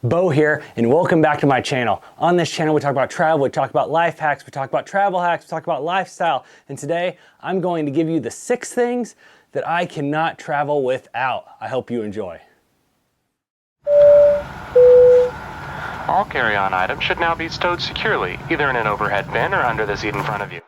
Beau here, and welcome back to my channel. On this channel, we talk about travel, we talk about life hacks, we talk about travel hacks, we talk about lifestyle. And today, I'm going to give you the 6 things that I cannot travel without. I hope you enjoy. All carry-on items should now be stowed securely, either in an overhead bin or under the seat in front of you.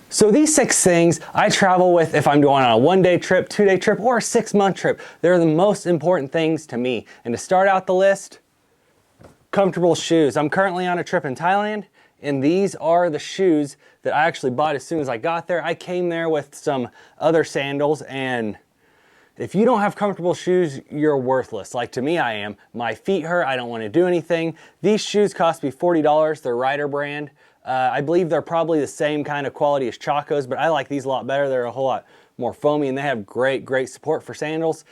So these 6 things I travel with if I'm going on a 1-day trip, 2-day trip, or a 6-month trip. They're the most important things to me. And to start out the list, comfortable shoes. I'm currently on a trip in Thailand, and these are the shoes that I actually bought as soon as I got there. I came there with some other sandals, and if you don't have comfortable shoes, you're worthless. Like to me, I am. My feet hurt, I don't want to do anything. These shoes cost me $40, they're Ryder brand. I believe they're probably the same kind of quality as Chacos, but I like these a lot better. They're a whole lot more foamy, and they have great support for sandals.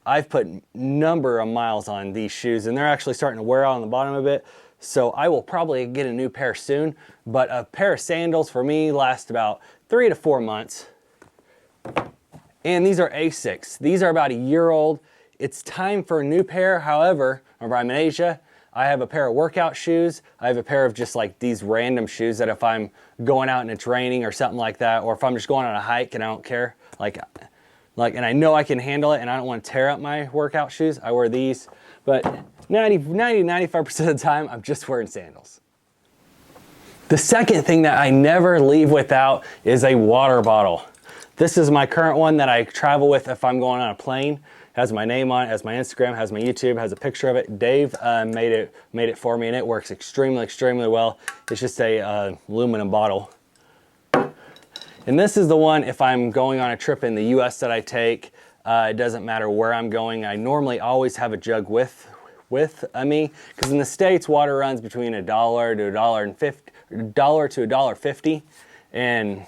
I've put number of miles on these shoes, and they're actually starting to wear out on the bottom a bit. So I will probably get a new pair soon, but a pair of sandals for me lasts about 3 to 4 months. And these are Asics. These are about a year old. It's time for a new pair. However, remember I'm in Asia. I have a pair of workout shoes. I have a pair of just like these random shoes that if I'm going out and it's raining or something like that, or if I'm just going on a hike and I don't care, and I know I can handle it and I don't want to tear up my workout shoes, I wear these. But 95% of the time, I'm just wearing sandals. The second thing that I never leave without is a water bottle. This is my current one that I travel with if I'm going on a plane. Has my name on it, has my Instagram, has my YouTube, has a picture of it. Dave made it for me, and it works extremely well. It's just a aluminum bottle. And this is the one if I'm going on a trip in the US that I take. It doesn't matter where I'm going. I normally always have a jug with me, because in the States, water runs between $1 to $1.50. And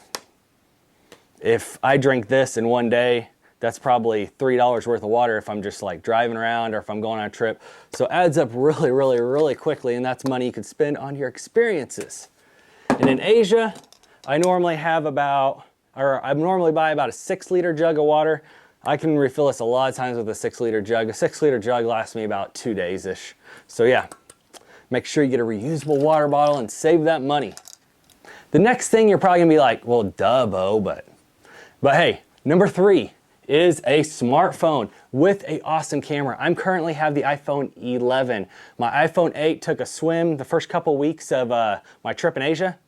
if I drink this in one day, that's probably $3 worth of water if I'm just like driving around or if I'm going on a trip. So it adds up really quickly, and that's money you could spend on your experiences. And in Asia, I normally buy about a 6-liter jug of water. I can refill this a lot of times with a 6-liter jug. A 6-liter jug lasts me about 2 days-ish. So yeah, make sure you get a reusable water bottle and save that money. The next thing you're probably gonna be like, well, duh, Beau, but hey, number 3 is a smartphone with an awesome camera. I'm currently have the iPhone 11. My iPhone 8 took a swim the first couple weeks of my trip in Asia.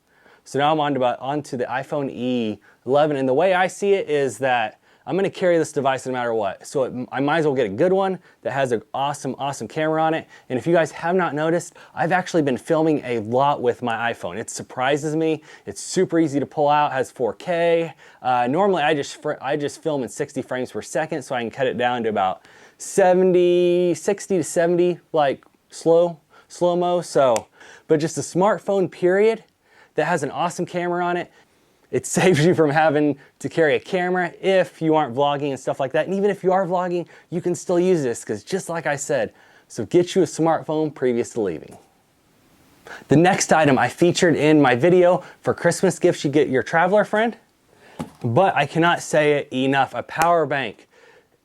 So now I'm onto the iPhone 11. And the way I see it is that I'm gonna carry this device no matter what. So I might as well get a good one that has an awesome camera on it. And if you guys have not noticed, I've actually been filming a lot with my iPhone. It surprises me. It's super easy to pull out, has 4K. Normally I just film in 60 frames per second, so I can cut it down to about 60 to 70, like slow-mo. So, but just a smartphone period that has an awesome camera on it. It saves you from having to carry a camera if you aren't vlogging and stuff like that. And even if you are vlogging, you can still use this, because just like I said, so get you a smartphone previous to leaving. The next item I featured in my video for Christmas gifts you get your traveler friend, but I cannot say it enough, a power bank.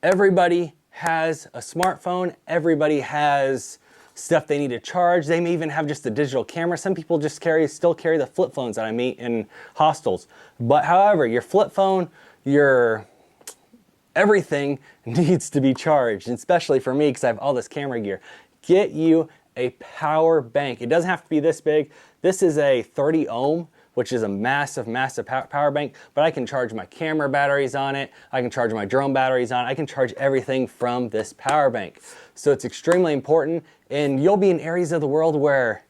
Everybody has a smartphone, everybody has stuff they need to charge. They may even have just a digital camera. Some people just still carry the flip phones that I meet in hostels. But however, your flip phone, your everything needs to be charged, and especially for me because I have all this camera gear. Get you a power bank. It doesn't have to be this big. This is a 30 ohm, which is a massive power bank, but I can charge my camera batteries on it. I can charge my drone batteries on it. I can charge everything from this power bank. So it's extremely important, and you'll be in areas of the world where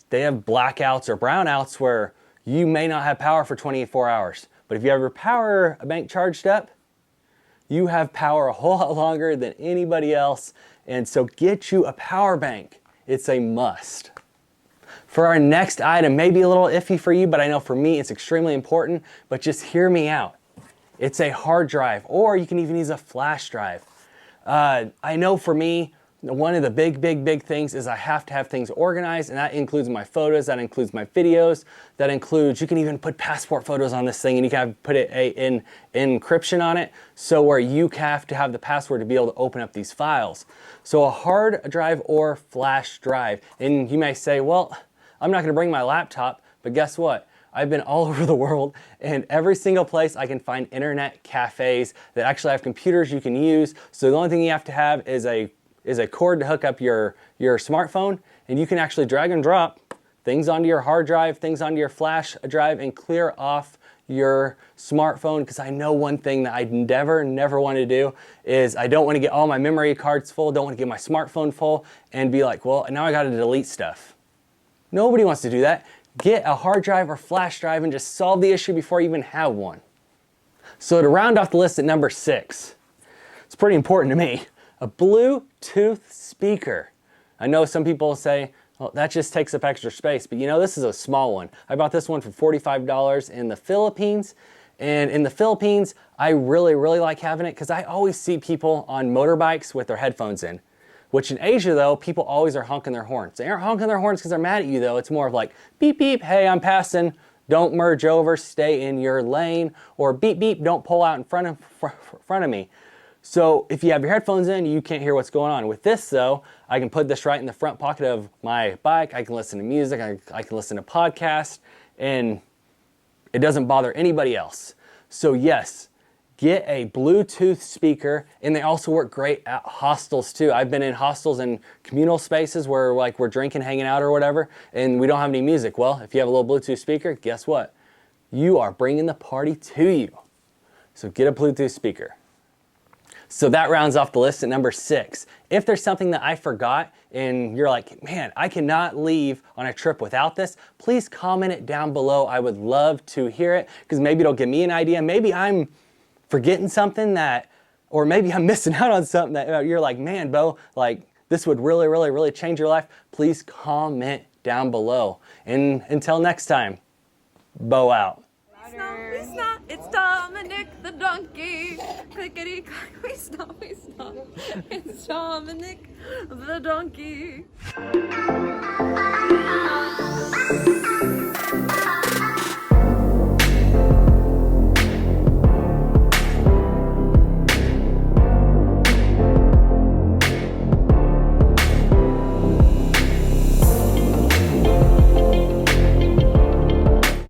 they have blackouts or brownouts where you may not have power for 24 hours. But if you have your power bank charged up, you have power a whole lot longer than anybody else. And so get you a power bank. It's a must. For our next item, maybe a little iffy for you, but I know for me it's extremely important, but just hear me out. it's a hard drive, or you can even use a flash drive. I know for me, one of the big things is I have to have things organized, and that includes my photos, that includes my videos, that includes, you can even put passport photos on this thing, and you can put it in encryption on it, so where you have to have the password to be able to open up these files. So a hard drive or flash drive. And you may say, well, I'm not gonna bring my laptop, but guess what? I've been all over the world, and every single place I can find internet cafes that actually have computers you can use. So the only thing you have to have is a cord to hook up your smartphone, and you can actually drag and drop things onto your hard drive, things onto your flash drive, and clear off your smartphone. Because I know one thing that I never want to do is I don't want to get all my memory cards full, don't want to get my smartphone full, and be like, well, now I got to delete stuff. Nobody wants to do that. Get a hard drive or flash drive and just solve the issue before you even have one. So to round off the list at number 6, it's pretty important to me, a Bluetooth speaker. I know some people say, well, that just takes up extra space, but you know, this is a small one. I bought this one for $45 in the Philippines. And in the Philippines, I really like having it because I always see people on motorbikes with their headphones in. Which in Asia though, people always are honking their horns. They aren't honking their horns because they're mad at you though. It's more of like, beep beep, hey, I'm passing. Don't merge over, stay in your lane. Or beep beep, don't pull out in front of me. So if you have your headphones in, you can't hear what's going on. With this though, I can put this right in the front pocket of my bike. I can listen to music, I can listen to podcasts, and it doesn't bother anybody else. So yes, get a Bluetooth speaker, and they also work great at hostels too. I've been in hostels and communal spaces where like we're drinking, hanging out or whatever, and we don't have any music. Well, if you have a little Bluetooth speaker, guess what? You are bringing the party to you. So get a Bluetooth speaker. So that rounds off the list at number 6. If there's something that I forgot and you're like, man, I cannot leave on a trip without this, please comment it down below. I would love to hear it because maybe it'll give me an idea. Maybe I'm forgetting something or maybe I'm missing out on something that you're like, man, Beau, like this would really change your life. Please comment down below. And until next time, Beau out. It's Dominic the donkey. Clickety clack, we stop. It's Dominic the donkey.